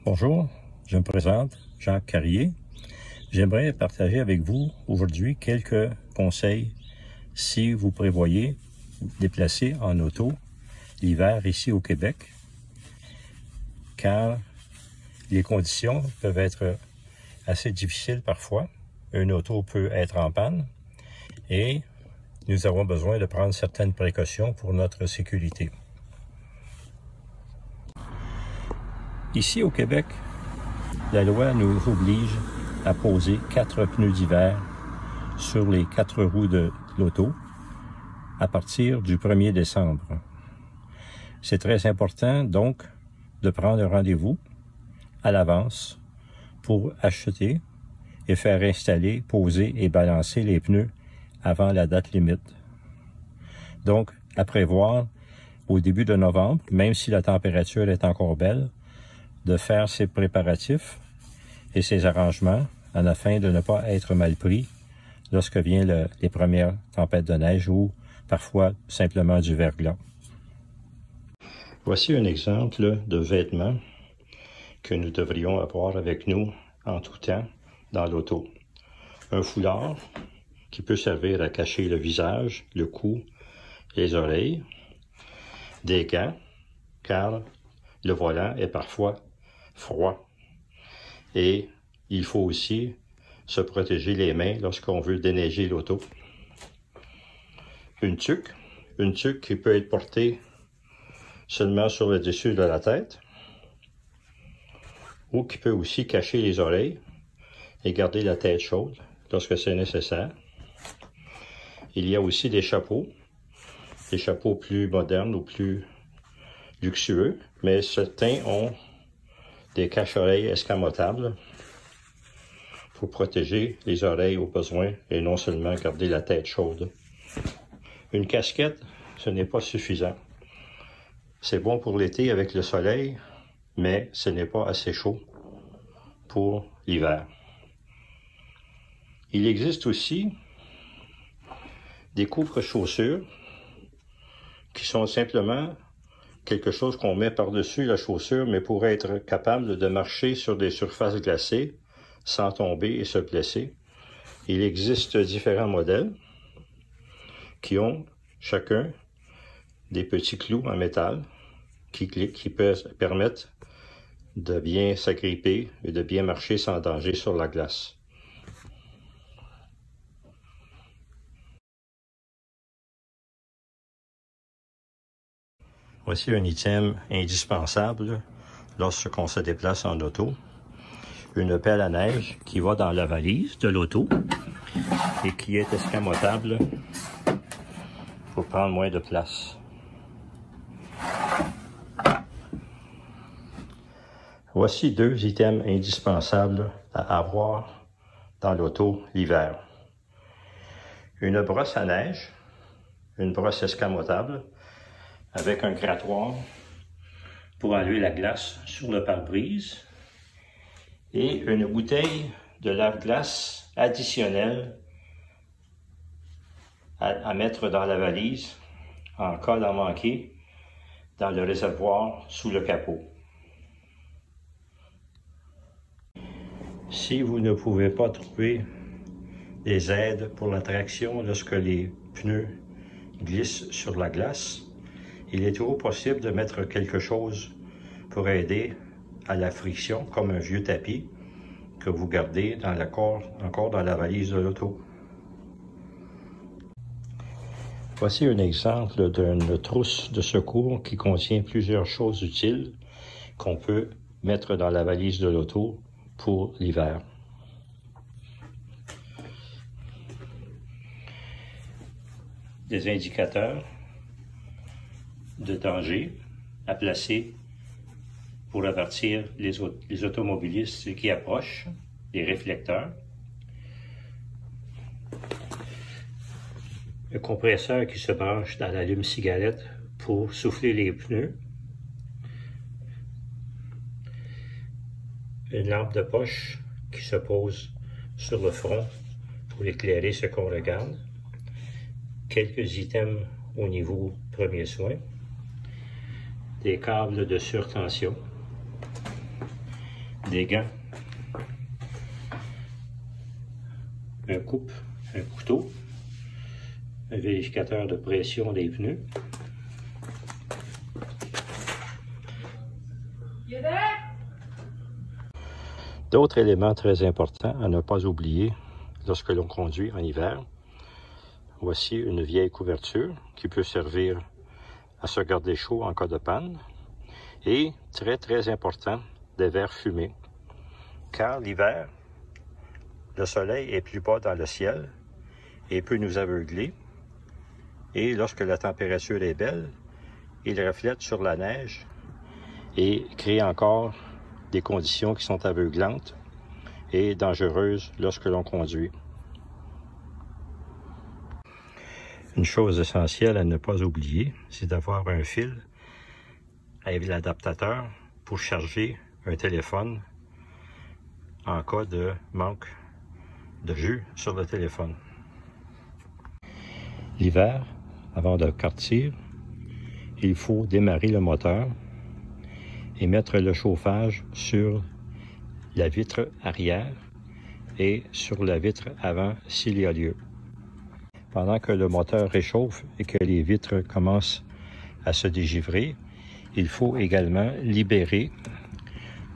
Bonjour, je me présente, Jacques Carrier. J'aimerais partager avec vous aujourd'hui quelques conseils si vous prévoyez vous déplacer en auto l'hiver ici au Québec, car les conditions peuvent être assez difficiles parfois. Une auto peut être en panne et nous avons besoin de prendre certaines précautions pour notre sécurité. Ici au Québec, la loi nous oblige à poser 4 pneus d'hiver sur les 4 roues de l'auto à partir du 1er décembre. C'est très important donc de prendre un rendez-vous à l'avance pour acheter et faire installer, poser et balancer les pneus avant la date limite. Donc, à prévoir au début de novembre, même si la température est encore belle, de faire ces préparatifs et ces arrangements afin de ne pas être mal pris lorsque viennent les premières tempêtes de neige ou parfois simplement du verglas. Voici un exemple de vêtements que nous devrions avoir avec nous en tout temps dans l'auto. Un foulard qui peut servir à cacher le visage, le cou, les oreilles. Des gants, car le volant est parfois froid. Et il faut aussi se protéger les mains lorsqu'on veut déneiger l'auto. Une tuque qui peut être portée seulement sur le dessus de la tête, ou qui peut aussi cacher les oreilles et garder la tête chaude lorsque c'est nécessaire. Il y a aussi des chapeaux plus modernes ou plus luxueux, mais certains ont des cache-oreilles escamotables pour protéger les oreilles au besoin et non seulement garder la tête chaude. Une casquette, ce n'est pas suffisant. C'est bon pour l'été avec le soleil, mais ce n'est pas assez chaud pour l'hiver. Il existe aussi des couvre-chaussures qui sont simplement quelque chose qu'on met par-dessus la chaussure, mais pour être capable de marcher sur des surfaces glacées sans tomber et se blesser. Il existe différents modèles qui ont chacun des petits clous en métal qui peuvent permettre de bien s'agripper et de bien marcher sans danger sur la glace. Voici un item indispensable lorsqu'on se déplace en auto. Une pelle à neige qui va dans la valise de l'auto et qui est escamotable pour prendre moins de place. Voici 2 items indispensables à avoir dans l'auto l'hiver. Une brosse à neige, une brosse escamotable avec un grattoir pour enlever la glace sur le pare-brise et une bouteille de lave-glace additionnelle à mettre dans la valise en cas d'en manquer dans le réservoir sous le capot. Si vous ne pouvez pas trouver des aides pour la traction lorsque les pneus glissent sur la glace. Il est toujours possible de mettre quelque chose pour aider à la friction, comme un vieux tapis que vous gardez encore dans la valise de l'auto. Voici un exemple d'une trousse de secours qui contient plusieurs choses utiles qu'on peut mettre dans la valise de l'auto pour l'hiver. Des indicateurs de danger à placer pour avertir les automobilistes qui approchent, des réflecteurs, un compresseur qui se branche dans l'allume-cigarette pour souffler les pneus, une lampe de poche qui se pose sur le front pour éclairer ce qu'on regarde, quelques items au niveau premier soin, des câbles de surtension, des gants, un couteau, un vérificateur de pression des pneus, d'autres éléments très importants à ne pas oublier lorsque l'on conduit en hiver. Voici une vieille couverture qui peut servir à se garder chaud en cas de panne. Et, très important, des verres fumés. Car l'hiver, le soleil est plus bas dans le ciel et peut nous aveugler. Et lorsque la température est belle, il reflète sur la neige et crée encore des conditions qui sont aveuglantes et dangereuses lorsque l'on conduit. Une chose essentielle à ne pas oublier, c'est d'avoir un fil avec l'adaptateur pour charger un téléphone en cas de manque de jus sur le téléphone. L'hiver, avant de partir, il faut démarrer le moteur et mettre le chauffage sur la vitre arrière et sur la vitre avant s'il y a lieu. Pendant que le moteur réchauffe et que les vitres commencent à se dégivrer, il faut également libérer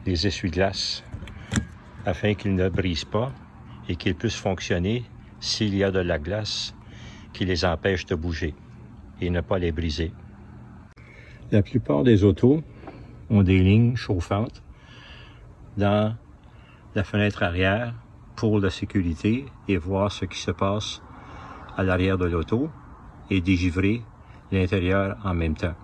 les essuie-glaces afin qu'ils ne brisent pas et qu'ils puissent fonctionner s'il y a de la glace qui les empêche de bouger et ne pas les briser. La plupart des autos ont des lignes chauffantes dans la fenêtre arrière pour la sécurité et voir ce qui se passe à l'arrière de l'auto et dégivrer l'intérieur en même temps.